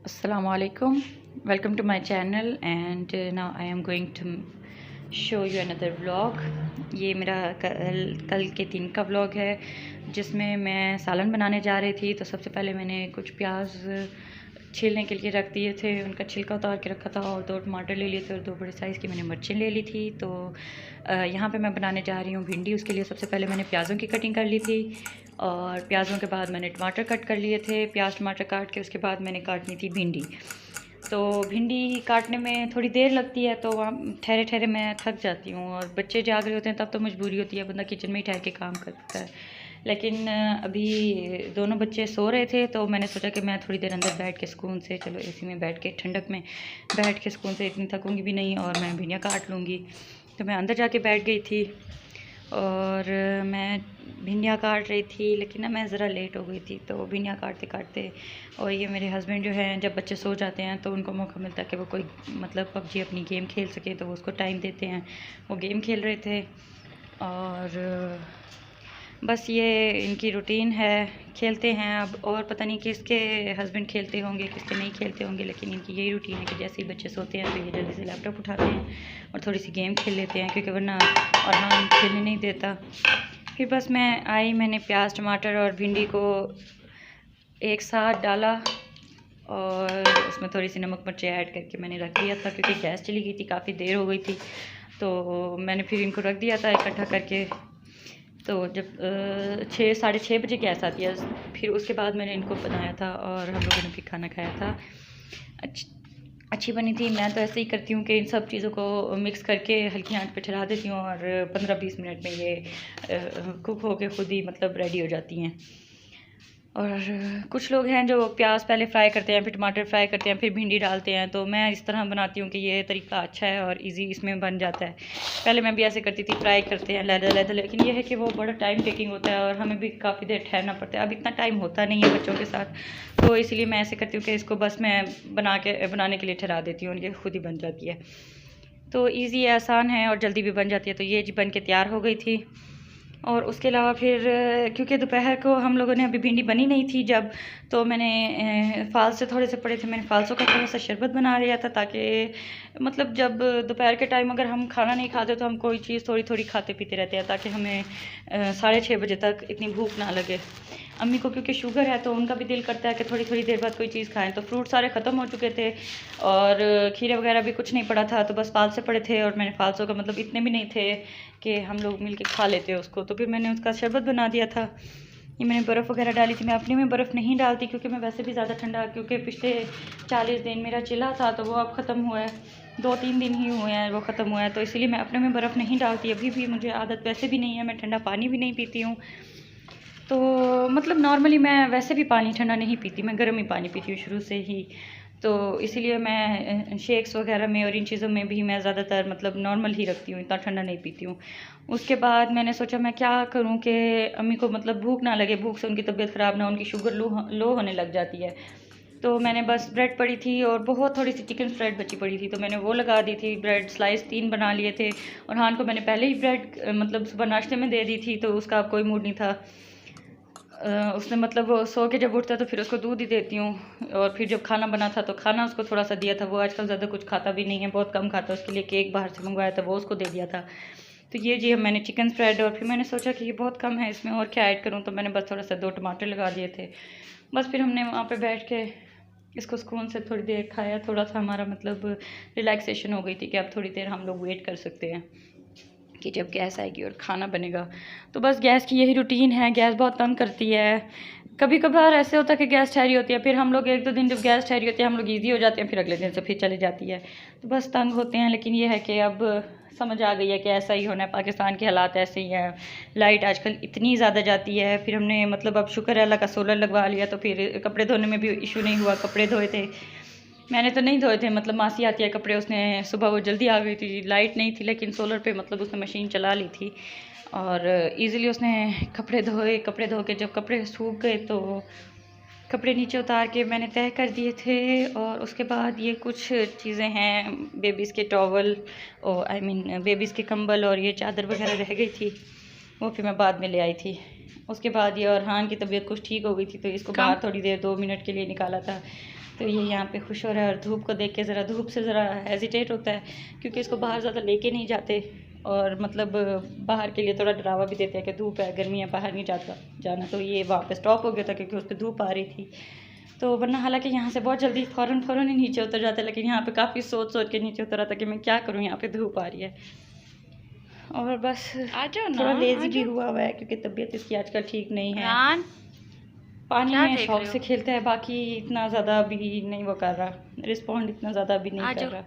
Assalamualaikum. Welcome to my channel and now I am going to show you another vlog. ये मेरा कल के दिन का vlog है जिसमें मैं सालन बनाने जा रही थी। तो सबसे पहले मैंने कुछ प्याज छीलने के लिए रख दिए थे, उनका छिलका उतार के रखा था और 2 टमाटर ले लिए थे और 2 बड़े साइज़ की मैंने मिर्चें ले ली थी। तो यहाँ पे मैं बनाने जा रही हूँ भिंडी। उसके लिए सबसे पहले मैंने प्याज़ों की कटिंग कर ली थी और प्याज़ों के बाद मैंने टमाटर कट कर लिए थे। प्याज टमाटर काट के उसके बाद मैंने काटनी थी भिंडी। तो भिंडी काटने में थोड़ी देर लगती है, तो वहाँ ठहरे ठहरे मैं थक जाती हूँ और बच्चे जाग रहे होते हैं तब तो मजबूरी होती है, बंदा किचन में ही ठहर के काम करता है। लेकिन अभी दोनों बच्चे सो रहे थे तो मैंने सोचा कि मैं थोड़ी देर अंदर बैठ के सुकून से, चलो एसी में बैठ के ठंडक में बैठ के सुकून से, इतनी थकूँगी भी नहीं और मैं भिंडियाँ काट लूँगी। तो मैं अंदर जाके बैठ गई थी और मैं भिंडियाँ काट रही थी, लेकिन ना मैं ज़रा लेट हो गई थी। तो भिंडियाँ काटते काटते और ये मेरे हस्बैंड जो हैं जब बच्चे सो जाते हैं तो उनको मौका मिलता है कि वो कोई मतलब पबजी अपनी गेम खेल सके, तो वो उसको टाइम देते हैं। वो गेम खेल रहे थे और बस ये इनकी रूटीन है, खेलते हैं। अब और पता नहीं किसके हस्बैंड खेलते होंगे किसके नहीं खेलते होंगे, लेकिन इनकी यही रूटीन है कि जैसे ही बच्चे सोते हैं तो ये जल्दी से लैपटॉप उठाते हैं और थोड़ी सी गेम खेल लेते हैं, क्योंकि वरना और हम खेलने नहीं देता। फिर बस मैं आई, मैंने प्याज टमाटर और भिंडी को एक साथ डाला और उसमें थोड़ी सी नमक मिर्ची ऐड करके मैंने रख दिया था, क्योंकि गैस चली गई थी, काफ़ी देर हो गई थी। तो मैंने फिर इनको रख दिया था इकट्ठा करके। तो जब 6 साढ़े 6 बजे गैस आती है, फिर उसके बाद मैंने इनको बनाया था और हम लोगों ने फिर खाना खाया था। अच्छी बनी थी। मैं तो ऐसे ही करती हूँ कि इन सब चीज़ों को मिक्स करके हल्की आंच पे ठहरा देती हूँ और 15-20 मिनट में ये कुक होके खुद ही मतलब रेडी हो जाती हैं। और कुछ लोग हैं जो प्याज पहले फ्राई करते हैं, फिर टमाटर फ्राई करते हैं, फिर भिंडी डालते हैं। तो मैं इस तरह बनाती हूँ कि ये तरीका अच्छा है और इजी इसमें बन जाता है। पहले मैं भी ऐसे करती थी, फ्राई करते हैं लहदा, लेकिन ये है कि वो बड़ा टाइम टेकिंग होता है और हमें भी काफ़ी देर ठहरना पड़ता है। अब इतना टाइम होता नहीं है बच्चों के साथ, तो इसलिए मैं ऐसे करती हूँ कि इसको बस मैं बनाने के लिए ठहरा देती हूँ, ये खुद ही बन जाती है। तो ईज़ी है, आसान है और जल्दी भी बन जाती है। तो ये जी बन के तैयार हो गई थी। और उसके अलावा फिर क्योंकि दोपहर को हम लोगों ने अभी भिंडी बनी नहीं थी जब, तो मैंने फालसे थोड़े से पड़े थे, मैंने फालसों का थोड़ा सा शरबत बना लिया था, ताकि मतलब जब दोपहर के टाइम अगर हम खाना नहीं खाते तो हम कोई चीज़ थोड़ी थोड़ी खाते पीते रहते हैं, ताकि हमें 6:30 बजे तक इतनी भूख ना लगे। अम्मी को क्योंकि शुगर है तो उनका भी दिल करता है कि थोड़ी थोड़ी देर बाद कोई चीज़ खाएं। तो फ्रूट सारे ख़त्म हो चुके थे और खीरे वगैरह भी कुछ नहीं पड़ा था, तो बस फालसे पड़े थे और मैंने फालसों का मतलब इतने भी नहीं थे कि हम लोग मिल के खा लेते उसको। तो फिर मैंने उसका शरबत बना दिया था। ये मैंने बर्फ़ वगैरह डाली थी। मैं अपने में बर्फ़ नहीं डालती क्योंकि मैं वैसे भी ज़्यादा ठंडा, क्योंकि पिछले 40 दिन मेरा चिल्ला था तो वो अब ख़त्म हुआ है, 2-3 दिन ही हुए हैं वो ख़त्म हुआ है, तो इसीलिए मैं अपने में बर्फ़ नहीं डालती। अभी भी मुझे आदत वैसे भी नहीं है, मैं ठंडा पानी भी नहीं पीती हूँ। तो मतलब नॉर्मली मैं वैसे भी पानी ठंडा नहीं पीती, मैं गर्म ही पानी पीती हूँ शुरू से ही। तो इसीलिए मैं शेक्स वगैरह में और इन चीज़ों में भी मैं ज़्यादातर मतलब नॉर्मल ही रखती हूँ, इतना ठंडा नहीं पीती हूँ। उसके बाद मैंने सोचा मैं क्या करूँ कि अम्मी को मतलब भूख ना लगे, भूख से उनकी तबीयत ख़राब ना, उनकी शुगर लो होने लग जाती है। तो मैंने बस ब्रेड पड़ी थी और बहुत थोड़ी सी चिकन फ्राइड बची पड़ी थी, तो मैंने वो लगा दी थी। ब्रेड स्लाइस 3 बना लिए थे और हान को मैंने पहले ही ब्रेड मतलब सुबह नाश्ते में दे दी थी, तो उसका अब कोई मूड नहीं था। उसने मतलब वो सो के जब उठता तो फिर उसको दूध ही देती हूँ, और फिर जब खाना बना था तो खाना उसको थोड़ा सा दिया था। वो आजकल ज़्यादा कुछ खाता भी नहीं है, बहुत कम खाता है। उसके लिए केक बाहर से मंगवाया था, वो उसको दे दिया था। तो ये जी मैंने चिकन स्प्रेड, और फिर मैंने सोचा कि ये बहुत कम है, इसमें और क्या ऐड करूँ, तो मैंने बस थोड़ा सा 2 टमाटर लगा दिए थे। बस फिर हमने वहाँ पर बैठ के इसको सुकून से थोड़ी देर खाया। थोड़ा सा हमारा मतलब रिलैक्सेशन हो गई थी कि अब थोड़ी देर हम लोग वेट कर सकते हैं कि जब गैस आएगी और खाना बनेगा। तो बस गैस की यही रूटीन है, गैस बहुत तंग करती है। कभी कभार ऐसे होता है कि गैस ठहरी होती है, फिर हम लोग 1-2 दिन जब गैस ठहरी होती है हम लोग ईजी हो जाते हैं, फिर अगले दिन से फिर चली जाती है। तो बस तंग होते हैं, लेकिन ये है कि अब समझ आ गई है कि ऐसा ही होना है, पाकिस्तान के हालात ऐसे ही हैं। लाइट आजकल इतनी ज़्यादा जाती है। फिर हमने मतलब अब शुक्र है अल्लाह का सोलर लगवा लिया, तो फिर कपड़े धोने में भी इशू नहीं हुआ। कपड़े धोए थे, मैंने तो नहीं धोए थे, मतलब मासी आती है कपड़े, उसने सुबह वो जल्दी आ गई थी, लाइट नहीं थी, लेकिन सोलर पे मतलब उसने मशीन चला ली थी और इजीली उसने कपड़े धोए। कपड़े धो के जब कपड़े सूख गए तो कपड़े नीचे उतार के मैंने तय कर दिए थे। और उसके बाद ये कुछ चीज़ें हैं, बेबीज़ के टॉवल और आई मीन बेबीज़ के कंबल और ये चादर वगैरह रह गई थी, वो फिर मैं बाद में ले आई थी। उसके बाद ये और हान की तबीयत कुछ ठीक हो गई थी, तो इसको बाहर थोड़ी देर 2 मिनट के लिए निकाला था तो ये यहाँ पे खुश हो रहा है और धूप को देख के ज़रा धूप से ज़रा हेजिटेट होता है, क्योंकि इसको बाहर ज़्यादा लेके नहीं जाते और मतलब बाहर के लिए थोड़ा डरावा भी देते हैं कि धूप है, गर्मी है, बाहर नहीं जाना। तो ये वहाँ पे स्टॉप हो गया था क्योंकि उस पर धूप आ रही थी। तो वरना हालांकि यहाँ से बहुत जल्दी फ़ौरन ही नीचे उतर जाता है, लेकिन यहाँ पे काफ़ी सोच के नीचे उतरा था कि मैं क्या करूँ, यहाँ पे धूप आ रही है। और बस थोड़ा लेज़ी भी हुआ है क्योंकि तबीयत इसकी आजकल ठीक नहीं है। पानी में शौक से खेलता है, बाकी इतना ज़्यादा भी नहीं वो कर रहा, रिस्पॉन्ड इतना ज़्यादा भी नहीं कर रहा।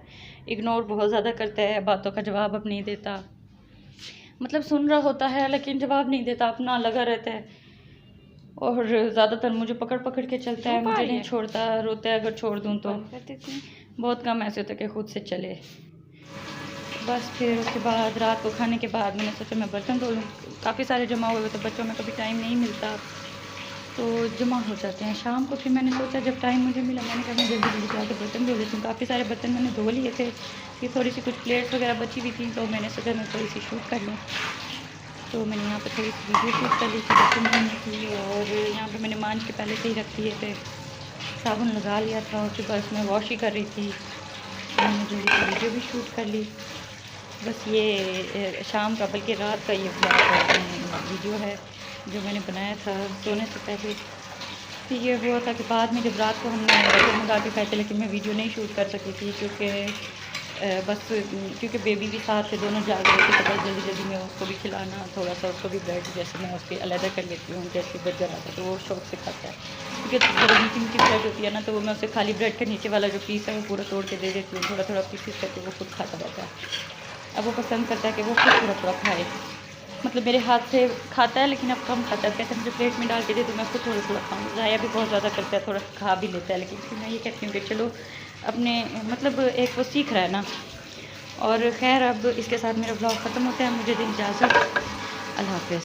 इग्नोर बहुत ज़्यादा करता है, बातों का जवाब अब नहीं देता, मतलब सुन रहा होता है लेकिन जवाब नहीं देता, अपना लगा रहता है। और ज़्यादातर मुझे पकड़ के चलता है, मुझे नहीं छोड़ता, रोता है अगर छोड़ दूँ तो। बहुत कम ऐसे होता है कि खुद से चले। बस फिर उसके बाद रात को खाने के बाद मैंने सोचा मैं बर्तन धो लूँ, काफ़ी सारे जमा हुए तो बच्चों में कभी टाइम नहीं मिलता तो जमा हो जाते हैं शाम को। फिर मैंने सोचा जब टाइम मुझे मिला मैंने कहा मैं जल्दी जाकर बर्तन धो लेती हूँ। काफ़ी सारे बर्तन मैंने धो लिए थे, फिर थोड़ी सी कुछ प्लेट्स वगैरह बची हुई थी तो मैंने सोचा मैं थोड़ी सी शूट कर लूँ। तो मैंने यहाँ पे थोड़ी सी वीडियो शूट कर ली थी बर्तन धोने की, और यहाँ पे मैंने मांझ के पहले से ही रख दिए थे, साबुन लगा लिया था और फिर बस मैं वॉश ही कर रही थी। मैंने जल्दी से वीडियो भी शूट कर ली। बस ये शाम का बल्कि रात का ये वीडियो है जो मैंने बनाया था सोने से पहले। फिर ये हुआ था कि बाद में जब रात को हमने बर्तन मंगा के खाए थे, लेकिन मैं वीडियो नहीं शूट कर सकी थी क्योंकि बेबी भी साथ थे, दोनों जाग रहे थे, तो बस जल्दी में उसको भी खिलाना, थोड़ा सा उसको भी ब्रेड जैसे मैं उसके अलग कर लेती हूँ, जैसे बर्गर आता है तो वो शौक से खाता है, क्योंकि जब मीठी ब्रेड होती है ना तो वो मैं उसे खाली ब्रेड के नीचे वाला जो पीस है वो पूरा तोड़ के दे देती हूँ, थोड़ा पीस करके वो खुद खाता रहता है। अब वो पसंद करता है कि वो खुद थोड़ा खाए, मतलब मेरे हाथ से खाता है लेकिन अब कम खाता है। कैसे मुझे प्लेट में डाल के दे तो मैं खुद थोड़ा खाऊँ। ज़ाया भी बहुत ज़्यादा करता है, थोड़ा खा भी लेता है, लेकिन फिर मैं ये कहती हूँ कि चलो अपने मतलब एक वो सीख रहा है ना। और खैर अब इसके साथ मेरा ब्लॉग ख़त्म होता है, मुझे दें इजाज़त, अल्लाह हाफ़िज़।